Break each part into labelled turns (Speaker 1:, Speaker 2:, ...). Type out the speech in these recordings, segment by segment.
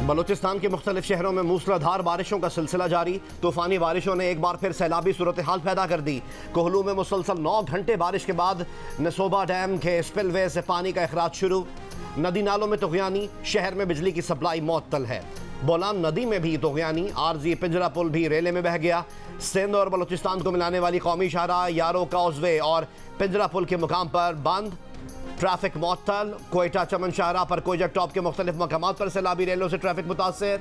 Speaker 1: बलूचिस्तान के मुख्तलिफ शहरों में मूसलाधार बारिशों का सिलसिला जारी। तूफानी बारिशों ने एक बार फिर सैलाबी सूरत हाल पैदा कर दी। कोहलू में मुसलसल 9 घंटे बारिश के बाद नसोबा डैम के स्पिलवे से पानी का अखराज शुरू। नदी नालों में तुगयानी, शहर में बिजली की सप्लाई मुअत्तल है। बोलान नदी में भी तुगयानी, आरजी पिंजरा पुल भी रेले में बह गया। सिंध और बलूचिस्तान को मिलाने वाली कौमी शाहराह यारो काउजवे और पिंजरा पुल के मुकाम पर बंद। ट्रैफिक मुअत्तल। कोयटा चमन शाहराह पर कोयटा टॉप के मुख्तलिफ मकामात पर सैलाबी रेलों से ट्रैफिक मुतासर।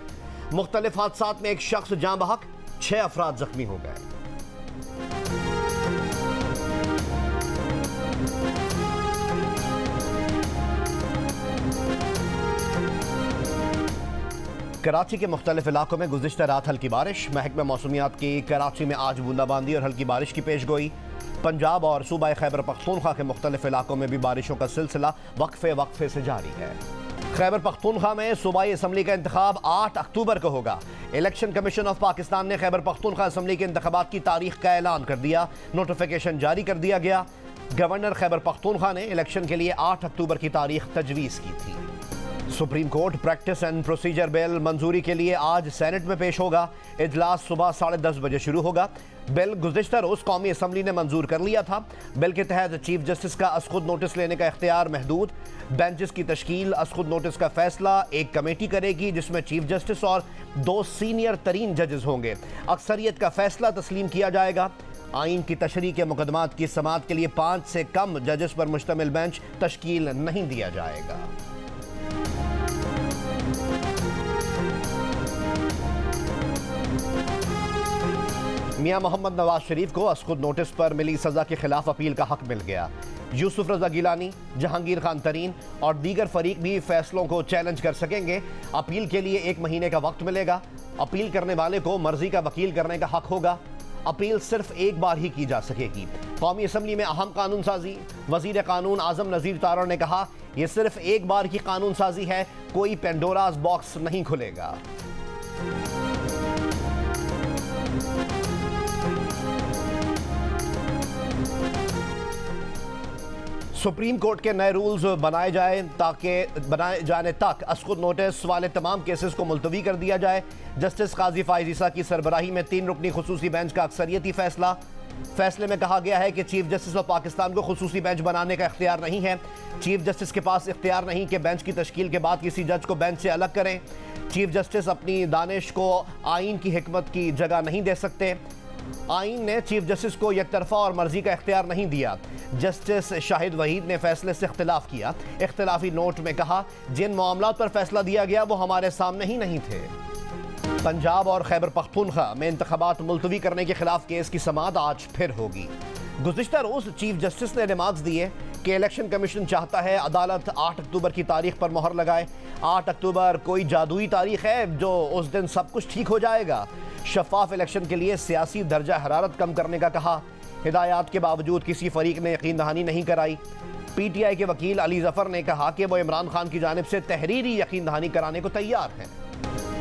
Speaker 1: मुख्तलिफ हादसात में एक शख्स जाँ बहक, 6 अफराद जख्मी हो गए। कराची के मुख्तलिफ इलाकों में गुज़िश्ता रात हल्की बारिश। महकमा मौसमियात की कराची में आज बूंदाबांदी और हल्की बारिश की पेश गोई। पंजाब और सूबा खैबर पख्तूनख्वा के मुख्तलिफ इलाकों में भी बारिशों का सिलसिला वक्फे से जारी है। खैबर पख्तूनख्वा में सूबाई असम्बली का इंतखाब 8 अक्टूबर को होगा। इलेक्शन कमीशन ऑफ पाकिस्तान ने खैबर पख्तूनख्वा असम्बली के इंतखाबात की तारीख का ऐलान कर दिया। नोटिफिकेशन जारी कर दिया गया। गवर्नर खैबर पख्तूनख्वा ने इलेक्शन के लिए 8 अक्टूबर की तारीख तजवीज़ की थी। Supreme court practice and procedure bill मंजूरी के लिए आज सेनेट में पेश होगा। इजलास सुबह 10:30 बजे शुरू होगा। बिल गुज़िश्ता रोज़ कौमी असम्बली ने मंजूर कर लिया था। बिल के तहत चीफ जस्टिस का असखुद नोटिस लेने का इख्तियार महदूद। बेंचेस की तश्कील, असखुद नोटिस का फैसला एक कमेटी करेगी जिसमें चीफ जस्टिस और 2 सीनियर तरीन जजेस होंगे। अक्सरियत का फैसला तस्लीम किया जाएगा। आइन की तशरीह के मुकदमात की समाअत के लिए 5 से कम जजेस पर मुश्तमिल बेंच तश्कील नहीं दिया जाएगा। मियां मोहम्मद नवाज शरीफ को असखुद नोटिस पर मिली सजा के खिलाफ अपील का हक मिल गया। यूसुफ रजा गिलानी, जहांगीर खान तरीन और दीगर फरीक भी फैसलों को चैलेंज कर सकेंगे। अपील के लिए 1 महीने का वक्त मिलेगा। अपील करने वाले को मर्जी का वकील करने का हक होगा। अपील सिर्फ एक बार ही की जा सकेगी। कौमी असम्बली में अहम कानून साजी। वजीर कानून आजम नज़ीर तारड़ ने कहा, यह सिर्फ एक बार की कानून साजी है, कोई पेंडोरास बॉक्स नहीं खुलेगा। सुप्रीम कोर्ट के नए रूल्स बनाए जाने तक असखुद नोटिस वाले तमाम केसेस को मुलतवी कर दिया जाए। जस्टिस काजी फाइज ईसा की सरबराही में 3 रुकनी खुसूसी बेंच का अक्सरियती फैसला। फैसले में कहा गया है कि चीफ जस्टिस ऑफ पाकिस्तान को खुसूसी बेंच बनाने का इख्तियार नहीं है। चीफ जस्टिस के पास इख्तियार नहीं कि बेंच की तश्कील के बाद किसी जज को बेंच से अलग करें। चीफ जस्टिस अपनी दानिश को आइन की हिकमत की जगह नहीं दे सकते। आइन ने चीफ जस्टिस को एकतरफा और मर्जी का इख्तियार नहीं दिया। जस्टिस शाहिद वहीद ने फैसले से इख्तिलाफ किया। इख्तिलाफी नोट में कहा, जिन मामलात पर फैसला दिया गया वो हमारे सामने ही नहीं थे। पंजाब और खैबर पख्तूनख्वा में इंतखाबात मुलतवी करने के खिलाफ केस की समाअत आज फिर होगी। गुज़िश्ता रोज़ चीफ जस्टिस ने रिमार्क्स दिए कि इलेक्शन कमीशन चाहता है अदालत 8 अक्टूबर की तारीख पर मोहर लगाए। 8 अक्टूबर कोई जादुई तारीख है जो उस दिन सब कुछ ठीक हो जाएगा। शफाफ इलेक्शन के लिए सियासी दर्जा हरारत कम करने का कहा। हिदायत के बावजूद किसी फरीक ने यकीन दहानी नहीं कराई। PTI के वकील अली जफर ने कहा कि वो इमरान खान की जानिब से तहरीरी यकीन दहानी कराने को तैयार हैं।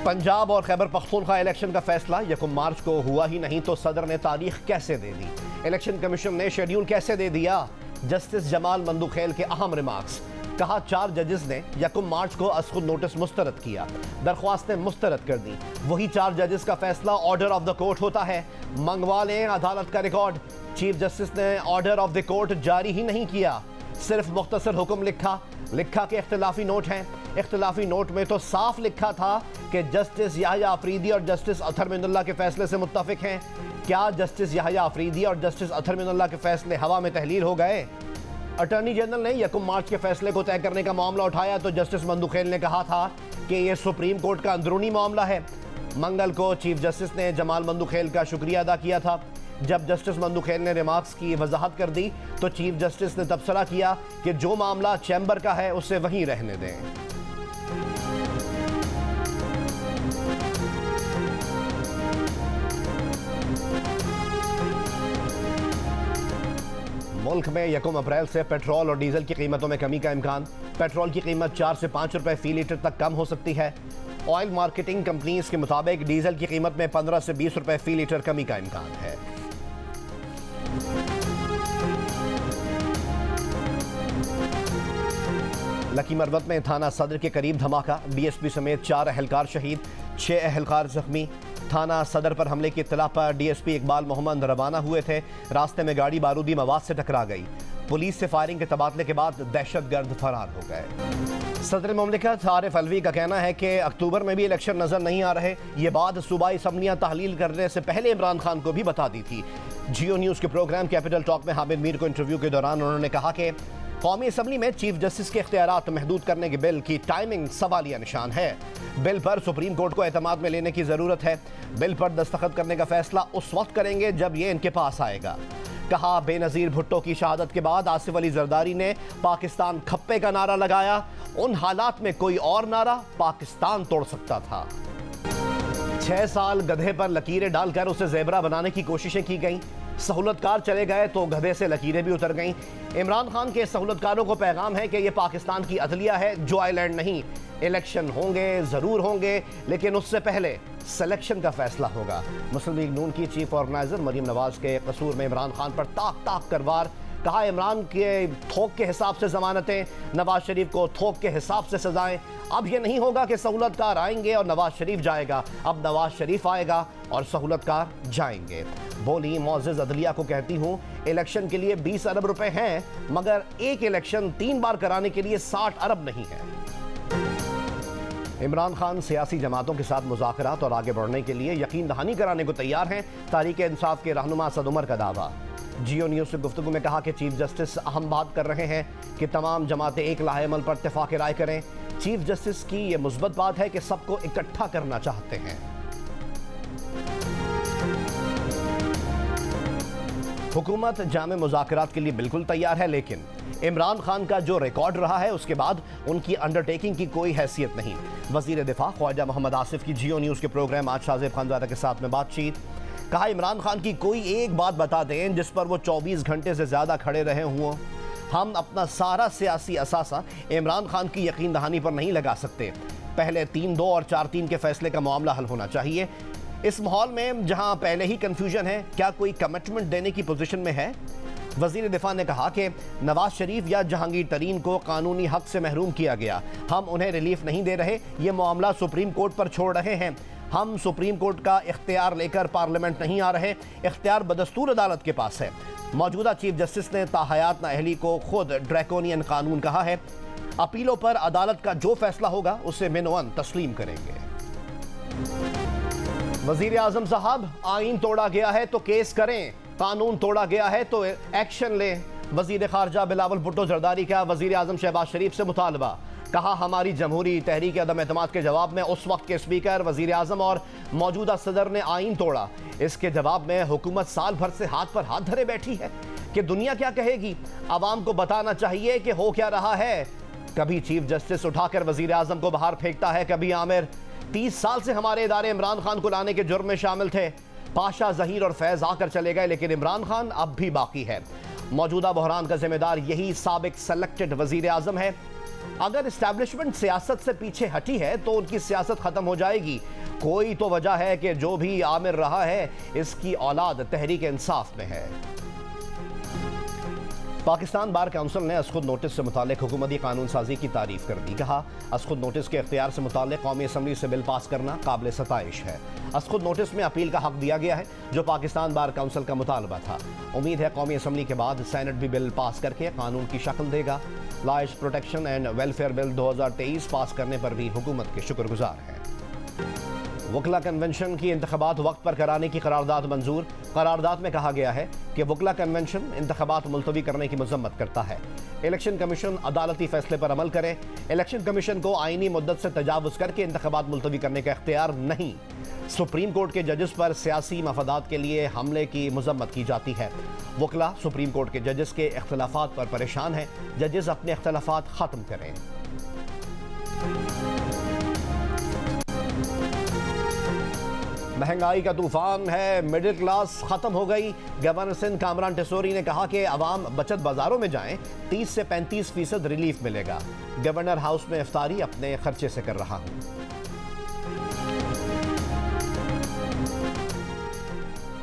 Speaker 1: पंजाब और खैबर पख्तूनख्वा इलेक्शन का फैसला 1 मार्च को हुआ ही नहीं तो सदर ने तारीख कैसे दे दी? इलेक्शन कमीशन ने शेड्यूल कैसे दे दिया? जस्टिस जमाल मंदुखेल के अहम रिमार्क्स। कहा, 4 जजेस ने 1 मार्च को असखुद नोटिस मुस्तरद किया। दरख्वास्तें मुस्तरद कर दी। वही 4 जजेस का फैसला ऑर्डर ऑफ द कोर्ट होता है। मंगवा लें अदालत का रिकॉर्ड। चीफ जस्टिस ने ऑर्डर ऑफ द कोर्ट जारी ही नहीं किया, सिर्फ मुख्तसर हुक्म लिखा के इख्तिलाफी नोट हैं। इख्तिलाफी नोट में तो साफ लिखा था कि जस्टिस याह्या अफरीदी और जस्टिस अतहर मिनुल्लाह के फैसले से मुत्तफिक हैं। क्या जस्टिस याह्या अफरीदी और जस्टिस अतहर मिनुल्लाह के फैसले हवा में तहलील हो गए? अटॉर्नी जनरल ने 1 मार्च के फैसले को तय करने का मामला उठाया तो जस्टिस मंदुखेल ने कहा था कि यह सुप्रीम कोर्ट का अंदरूनी मामला है। मंगल को चीफ जस्टिस ने जमाल मंदुखेल का शुक्रिया अदा किया था। जब जस्टिस मंदुखेल ने रिमार्क्स की वजाहत कर दी तो चीफ जस्टिस ने तबसरा किया कि जो मामला चैम्बर का है उसे वहीं रहने दें। मुल्क में 1 अप्रैल से पेट्रोल और डीजल की कीमतों में कमी का इम्कान। पेट्रोल की कीमत 4 से 5 रुपए फी लीटर तक कम हो सकती है। ऑयल मार्केटिंग कंपनीज के मुताबिक डीजल की कीमत में 15 से 20 रुपए फी लीटर कमी का इम्कान है। लकी मरवत में थाना सदर के करीब धमाका, डीएसपी समेत 4 अहलकार शहीद, 6 अहलकार जख्मी। थाना सदर पर हमले की इत्तला पर डीएसपी इकबाल मोहम्मद रवाना हुए थे। रास्ते में गाड़ी बारूदी मवाद से टकरा गई। पुलिस से फायरिंग के तबादले के बाद दहशतगर्द फरार हो गए। सदर मुमलिकत आरिफ अलवी का कहना है कि अक्टूबर में भी इलेक्शन नजर नहीं आ रहे। ये बात सूबाई असम्बलियां तहलील करने से पहले इमरान खान को भी बता दी थी। जियो न्यूज़ के प्रोग्राम कैपिटल टॉक में हामिद मीर को इंटरव्यू के दौरान उन्होंने कहा कि कौमी असम्बली में चीफ जस्टिस के इख्तियारात महदूद करने के बिल की टाइमिंग सवालिया निशान है। बिल पर सुप्रीम कोर्ट को एतमाद में लेने की ज़रूरत है। बिल पर दस्तखत करने का फैसला उस वक्त करेंगे जब ये इनके पास आएगा। कहा, बेनज़ीर भुट्टो की शहादत के बाद आसिफ अली जरदारी ने पाकिस्तान खप्पे का नारा लगाया। उन हालात में कोई और नारा पाकिस्तान तोड़ सकता था। 6 साल गधे पर लकीरें डालकर उसे ज़ेबरा बनाने की कोशिशें की गईं। सहूलतकार चले गए तो गधे से लकीरें भी उतर गईं। इमरान खान के सहूलतकारों को पैगाम है कि यह पाकिस्तान की अदलिया है, जो आइलैंड नहीं। इलेक्शन होंगे, ज़रूर होंगे, लेकिन उससे पहले सिलेक्शन का फैसला होगा। मुस्लिम लीग नून की चीफ ऑर्गेनाइजर मरीम नवाज के कसूर में इमरान खान पर ताक ताक कर वार। कहा, इमरान के थोक के हिसाब से जमानतें, नवाज शरीफ को थोक के हिसाब से सजाएं। अब यह नहीं होगा कि सहूलतकार आएंगे और नवाज शरीफ जाएगा। अब नवाज शरीफ आएगा और सहूलतकार जाएंगे। बोली, मोअज़्ज़िज़ अदलिया को कहती हूँ, इलेक्शन के लिए 20 अरब रुपए हैं, मगर एक इलेक्शन 3 बार कराने के लिए 60 अरब नहीं है। इमरान खान सियासी जमातों के साथ मुज़ाकरात और आगे बढ़ने के लिए यकीन दहानी कराने को तैयार हैं। तहरीक इंसाफ के रहनुमा असद उमर का दावा। जियो न्यूज़ से गुफ्तगू में कहा कि चीफ जस्टिस अहम बात कर रहे हैं कि तमाम जमातें एक लाहेअमल पर इत्तेफाक राय करें। चीफ जस्टिस की यह मुस्बत बात है कि सबको इकट्ठा करना चाहते हैं। हुकूमत जामे मुज़ाकरात के लिए बिल्कुल तैयार है, लेकिन इमरान खान का जो रिकॉर्ड रहा है उसके बाद उनकी अंडरटेकिंग की कोई हैसियत नहीं। वज़ीर दिफा ख्वाजा मोहम्मद आसिफ की जियो न्यूज़ के प्रोग्राम आज शाज़ेब खानज़ादा के साथ में बातचीत। कहा, इमरान खान की कोई एक बात बता दें जिस पर वो 24 घंटे से ज़्यादा खड़े रहे हुए। हम अपना सारा सियासी असासा इमरान खान की यकीन दहानी पर नहीं लगा सकते। पहले 3-2 और 4-3 के फैसले का मामला हल होना चाहिए। इस माहौल में जहां पहले ही कंफ्यूजन है, क्या कोई कमिटमेंट देने की पोजीशन में है? वज़ीर दिफा ने कहा कि नवाज शरीफ या जहांगीर तरीन को कानूनी हक से महरूम किया गया। हम उन्हें रिलीफ नहीं दे रहे, ये मामला सुप्रीम कोर्ट पर छोड़ रहे हैं। हम सुप्रीम कोर्ट का इख्तियार लेकर पार्लियामेंट नहीं आ रहे, इख्तियार बदस्तूर अदालत के पास है। मौजूदा चीफ जस्टिस ने ताहयात नाअहली को खुद ड्रैकोनियन कानून कहा है। अपीलों पर अदालत का जो फैसला होगा उसे मिनवन तस्लीम करेंगे। वजीर आजम साहब, आईन तोड़ा गया है तो केस करें, कानून तोड़ा गया है तो एक्शन लें। वजीर खारजा बिलावल भुट्टो जरदारी का वजीर आजम शहबाज शरीफ से मुतालबा। कहा, हमारी जमहूरी तहरीक अदम एतमाद के जवाब में उस वक्त के स्पीकर, वजीर आजम और मौजूदा सदर ने आईन तोड़ा। इसके जवाब में हुकूमत साल भर से हाथ पर हाथ धरे बैठी है कि दुनिया क्या कहेगी। आवाम को बताना चाहिए कि हो क्या रहा है। कभी चीफ जस्टिस उठाकर वजीर आजम को बाहर फेंकता है, कभी आमिर। 30 साल से हमारे इदारे इमरान खान को लाने के जुर्म में शामिल थे। पाशा, जहीर और फैज आकर चले गए, लेकिन इमरान खान अब भी बाकी है। मौजूदा बहरान का जिम्मेदार यही साबिक सेलेक्टेड वजीर आजम है। अगर इस्टेब्लिशमेंट सियासत से पीछे हटी है तो उनकी सियासत खत्म हो जाएगी। कोई तो वजह है कि जो भी आमिर रहा है इसकी औलाद तहरीक इंसाफ में है। पाकिस्तान बार काउंसिल ने असखुद नोटिस से मुतालिक हुकूमती कानून साजी की तारीफ कर दी। कहा, असखुद नोटिस के इख्तियार से मुतालिक कौमी असम्बली से बिल पास करना काबिल सताइश है। असखुद नोटिस में अपील का हक दिया गया है, जो पाकिस्तान बार काउंसिल का मुतालबा था। उम्मीद है कौमी असम्बली के बाद सेनेट भी बिल पास करके कानून की शक्ल देगा। Life protection and welfare bill 2023 पास करने पर भी हुकूमत के शुक्रगुजार हैं। वकला कन्वेंशन की इंतखाबात वक्त पर कराने की करारदाद मंजूर। करारदाद में कहा गया है कि वकला कन्वेंशन इंतखाबात मुलतवी करने की मजम्मत करता है। इलेक्शन कमीशन अदालती फैसले पर अमल करे। इलेक्शन कमीशन को आईनी मुद्दत से तजावुज़ करके इंतखाबात मुलतवी करने का इख्तियार नहीं। सुप्रीम कोर्ट के जजेस पर सियासी मफादात के लिए हमले की मजम्मत की जाती है। वकला सुप्रीम कोर्ट के जजेस के इख्तलाफात पर परेशान हैं। जजेस अपने इख्तलाफात ख़त्म करें। महंगाई का तूफान है, मिडिल क्लास खत्म हो गई। गवर्नर सिंध कामरान टिसोरी ने कहा कि अवाम बचत बाजारों में जाएं, 30 से 35% रिलीफ मिलेगा। गवर्नर हाउस में इफ्तारी अपने खर्चे से कर रहा हूं।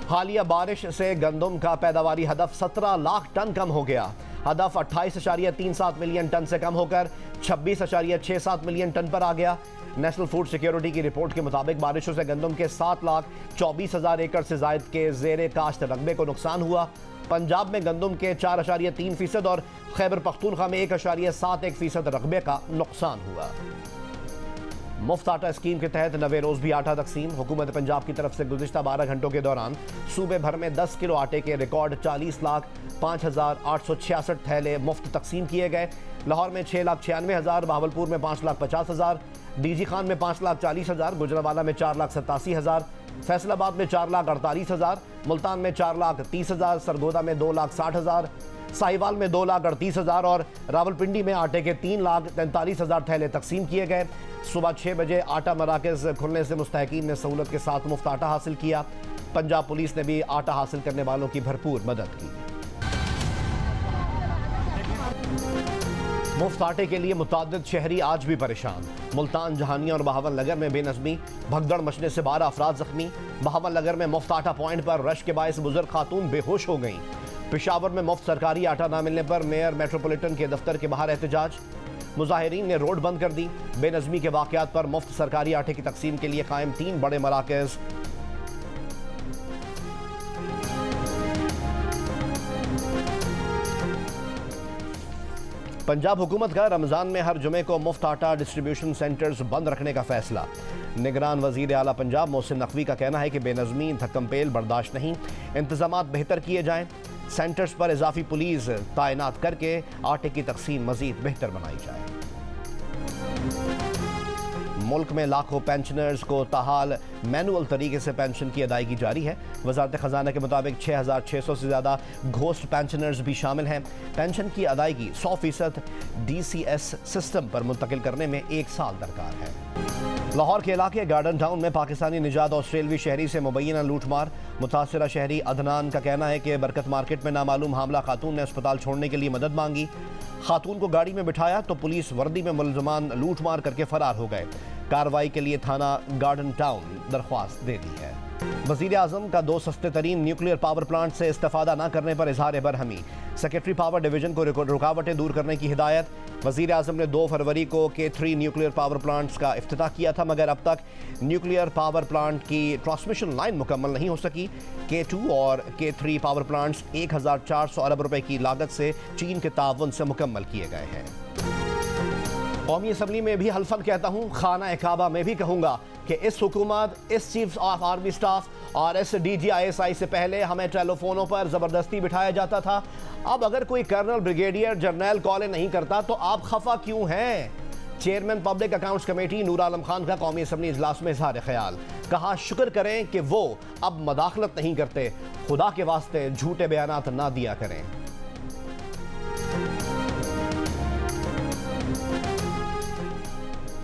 Speaker 1: हालिया बारिश से गंदम का पैदावारी हदफ 17 लाख टन कम हो गया। हदफ 28.37 मिलियन टन से कम होकर 26.67 मिलियन टन पर आ गया। नेशनल फूड सिक्योरिटी की रिपोर्ट के मुताबिक बारिशों से गंदम के 7,24,000 एकड़ से जायद के जेर काश्त रकबे को नुकसान हुआ। पंजाब में गंदम के 4.3% और खैबर पख्तूनख्वा में 1.71% रकबे का नुकसान हुआ। मुफ्त आटा स्कीम के तहत नवे रोज भी आटा तकसीम। हुकूमत पंजाब की तरफ से गुज़िश्ता 12 घंटों के दौरान सूबे भर में 10 किलो आटे के रिकॉर्ड 40,05,866 थैले मुफ्त तकसीम किए गए। लाहौर में 6,96,000, बहावलपुर में 5,50,000, डीजी खान में 5,40,000, गुजरांवाला में 4,87,000, फैसलाबाद में 4,48,000, मुल्तान में 4,30,000, सरगोदा में 2,60,000, साहिवाल में 2,38,000 और रावलपिंडी में आटे के 3,43,000 थैले तकसीम किए गए। सुबह 6 बजे आटा मराकज़ खुलने से मुस्तहकीन ने सहूलत के साथ मुफ्त आटा हासिल किया। पंजाब पुलिस ने भी आटा हासिल करने वालों की भरपूर मदद की। मुफ्त आटे के लिए मुताद्दिद शहरी आज भी परेशान। मुल्तान, जहानिया और बहावल नगर में बेनज़मी, भगदड़ मचने से 12 अफराद जख्मी। बहावल नगर में मुफ्त आटा पॉइंट पर रश के बायस बुजुर्ग खातून बेहोश हो गईं। पेशावर में मुफ्त सरकारी आटा न मिलने पर मेयर मेट्रोपॉलिटन के दफ्तर के बाहर एहतजाज। मुजाहिरीन ने रोड बंद कर दी। बेनज़मी के वाक़यात पर मुफ्त सरकारी आटे की तकसीम के लिए कायम 3 बड़े मराकज़। पंजाब हुकूमत का रमज़ान में हर जुमे को मुफ्त आटा डिस्ट्रीब्यूशन सेंटर्स बंद रखने का फैसला। निगरान वज़ीर आला पंजाब मोहसिन नकवी का कहना है कि बेनज़मी धक्कमपेल बर्दाश्त नहीं, इंतज़ामात बेहतर किए जाएँ। सेंटर्स पर इजाफी पुलिस तैनात करके आटे की तकसीम मज़ीद बेहतर बनाई जाए। मुल्क में लाखों पेंशनर्स को ताहाल मैनुअल तरीके से पेंशन की अदायगी जारी है। वजारत खजाना के मुताबिक 6,600 से ज़्यादा घोस्ट पेंशनर्स भी शामिल हैं। पेंशन की अदायगी 100% DCS सिस्टम पर मुंतकिल करने में 1 साल दरकार है। लाहौर के इलाके गार्डन टाउन में पाकिस्तानी निजात ऑस्ट्रेलवी शहरी से मुबैना लूटमार। मुतासरा शहरी अदनान का कहना है कि बरकत मार्केट में नामालूम हामला खातून ने अस्पताल छोड़ने के लिए मदद मांगी। खातून को गाड़ी में बिठाया तो पुलिस वर्दी में मुलजमान लूटमार करके फरार हो गए। कार्रवाई के लिए थाना गार्डन टाउन दरख्वास्त दे दी है। वज़ीर आज़म का 2 सस्ते तरीन न्यूक्लियर पावर प्लांट से इस्तेफादा न करने पर इजहार बरहमी। सेक्रेटरी पावर डिवीजन को रुकावटें दूर करने की हिदायत। वज़ीर आज़म ने 2 फरवरी को K3 न्यूक्लियर पावर प्लांट्स का इफ्तिताह किया था, मगर अब तक न्यूक्लियर पावर प्लांट की ट्रांसमिशन लाइन मुकम्मल नहीं हो सकी। K2 और K3 पावर प्लांट्स 1,400 अरब रुपए की लागत से चीन के ताउन से मुकम्मल किए गए हैं। कौमी असम्बली में भी हल्फन कहता हूँ, खाना काबा में भी कहूँगा कि इस हुकूमत, इस चीफ ऑफ आर्मी स्टाफ और इस DGISI से पहले हमें टेलीफोनों पर ज़बरदस्ती बिठाया जाता था। अब अगर कोई कर्नल, ब्रिगेडियर, जर्नल कॉल नहीं करता तो आप खफा क्यों हैं? Chairman public accounts committee Noor Alam Khan का कौमी असम्बली इजलास में इजहार ख्याल। कहा, शुक्र करें कि वो अब मदाखलत नहीं करते। खुदा के वास्ते झूठे बयानात ना दिया करें।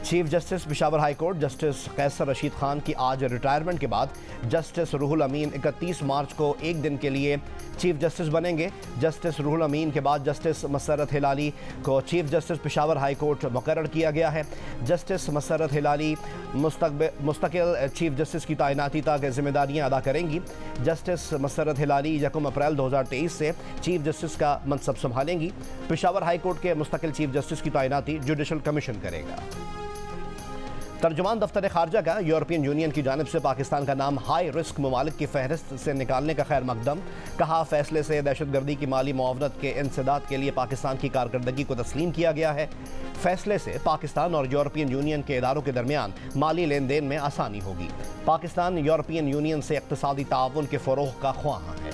Speaker 1: Chief justice Peshawar high court justice Qaiser Rashid Khan की आज रिटायरमेंट के बाद जस्टिस रूहुल अमीन 31 मार्च को एक दिन के लिए चीफ जस्टिस बनेंगे। जस्टिस रूहुल अमीन के बाद जस्टिस मसर्रत हिलाली को chief justice Peshawar high court मुकर्रर किया गया है। जस्टिस मसर्रत हिलाली मुस्तकिल चीफ जस्टिस की तैनाती तक जिम्मेदारियां अदा करेंगी। जस्टिस मसर्रत हिलाली 1 अप्रैल 2023 से चीफ जस्टिस का मनसब संभालेंगी। पेशावर हाई कोर्ट के मुस्तकिल चीफ जस्टिस की तैनाती जुडिशल कमीशन करेगा। तर्जुमान दफ्तर खारजा का यूरोपियन यूनियन की जानिब से पाकिस्तान का नाम हाई रिस्क ममालिक की फहरिस्त से निकालने का खैर मकदम। कहा, फैसले से दहशतगर्दी की माली मुआवनत के इंसदाद के लिए पाकिस्तान की कारकर्दगी को तस्लीम किया गया है। फैसले से पाकिस्तान और यूरोपियन यूनियन के इदारों के दरमियान माली लेन देन में आसानी होगी। पाकिस्तान यूरोपियन यूनियन से इक़्तिसादी ताउन के फ़रोग़ का ख्वाह है।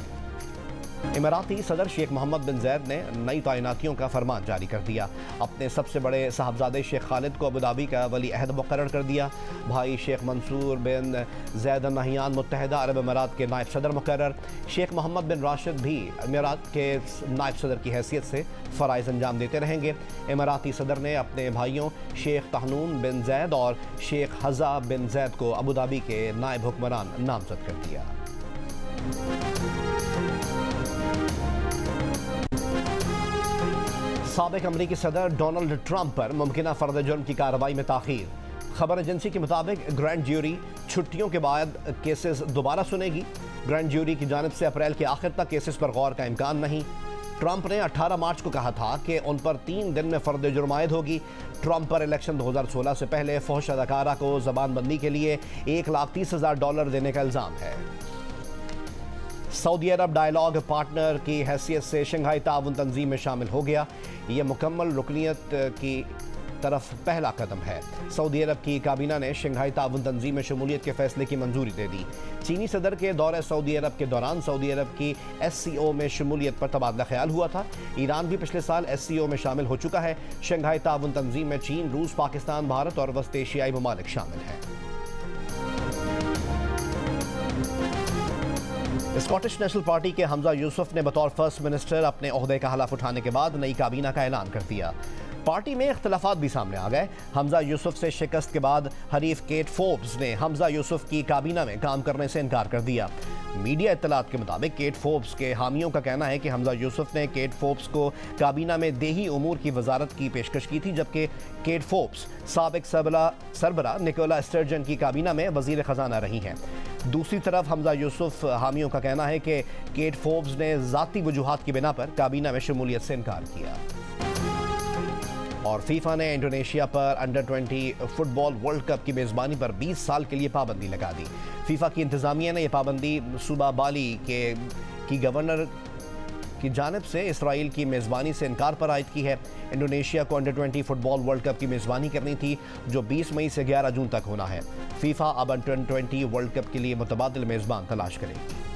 Speaker 1: इमराती सदर शेख मोहम्मद बिन जैद ने नई तैनातियों का फरमान जारी कर दिया। अपने सबसे बड़े साहबजादे शेख खालिद को अबूधाबी का वली अहद मुकर्रर कर दिया। भाई शेख मंसूर बिन जैद अल नहयान मुत्तहिदा अरब अमीरात के नायब सदर मुकर्रर। शेख मोहम्मद बिन राशिद भी अमीरात के नायब सदर की हैसियत से फ़राइज़ अंजाम देते रहेंगे। इमराती सदर ने अपने भाइयों शेख तहनून बिन जैद और शेख हज़ा बिन जैद को अबूधाबी के नायब हुक्मरान नामज़द कर दिया। साबिक अमरीकी सदर डोनाल्ड ट्रंप पर मुमकिना फर्द जुर्म की कार्रवाई में ताख़ीर। खबर एजेंसी के मुताबिक ग्रैंड ज्यूरी छुट्टियों के बाद केसेस दोबारा सुनेगी। ग्रैंड ज्यूरी की जानिब से अप्रैल के आखिर तक केसेस पर गौर का इम्कान नहीं। ट्रंप ने 18 मार्च को कहा था कि उन पर 3 दिन में फर्द जुर्म आयद होगी। ट्रंप पर इलेक्शन 2016 से पहले फौश अदाकारा को जबानबंदी के लिए $1,30,000 देने का इल्जाम है। सऊदी अरब डायलॉग पार्टनर की हैसियत से शंघाई ताउन तंजीम में शामिल हो गया। यह मुकम्मल रुकनीत की तरफ पहला कदम है। सऊदी अरब की काबीना ने शंघाई ताउन तंजीम में शमूलियत के फैसले की मंजूरी दे दी। चीनी सदर के दौरे सऊदी अरब के दौरान सऊदी अरब की SCO में शमूलियत पर तबादला ख्याल हुआ था। ईरान भी पिछले साल SCO में शामिल हो चुका है। शंघाई ताउन तंजीम में चीन, रूस, पाकिस्तान, भारत और वस्त एशियाई ममालिक शामिल हैं। स्कॉटिश नेशनल पार्टी के हमजा यूसुफ ने बतौर फर्स्ट मिनिस्टर अपने ओहदे का हलफ उठाने के बाद नई काबीना का ऐलान कर दिया। पार्टी में इख्तलाफात भी सामने आ गए। हमजा यूसुफ से शिकस्त के बाद हरीफ केट फोर्ब्स ने हमजा यूसुफ की काबीना में काम करने से इनकार कर दिया। मीडिया इत्तलात के मुताबिक केट फोर्ब्स के हामियों का कहना है कि हमजा यूसुफ ने केट फोर्ब्स को काबीना में देही उमूर की वजारत की पेशकश की थी, जबकि केट फोर्ब्स साबिक सरबरा निकोला स्टर्जन की काबीना में वजीर खजाना रही हैं। दूसरी तरफ हमजा यूसुफ हामियों का कहना है कि केट फोर्ब्स ने ज़ाती वजूहात की बिना पर काबीना में शमूलियत से इनकार किया। और फीफा ने इंडोनेशिया पर अंडर 20 फुटबॉल वर्ल्ड कप की मेज़बानी पर 20 साल के लिए पाबंदी लगा दी। फीफा की इंतजामिया ने यह पाबंदी सूबा बाली की गवर्नर की जानिब से इसराइल की मेज़बानी से इनकार पर आयद की है। इंडोनेशिया को अंडर 20 फुटबॉल वर्ल्ड कप की मेज़बानी करनी थी, जो 20 मई से 11 जून तक होना है। फीफा अब अंडर 20 वर्ल्ड कप के लिए मुतबादिल मेज़बान तलाश करेगी।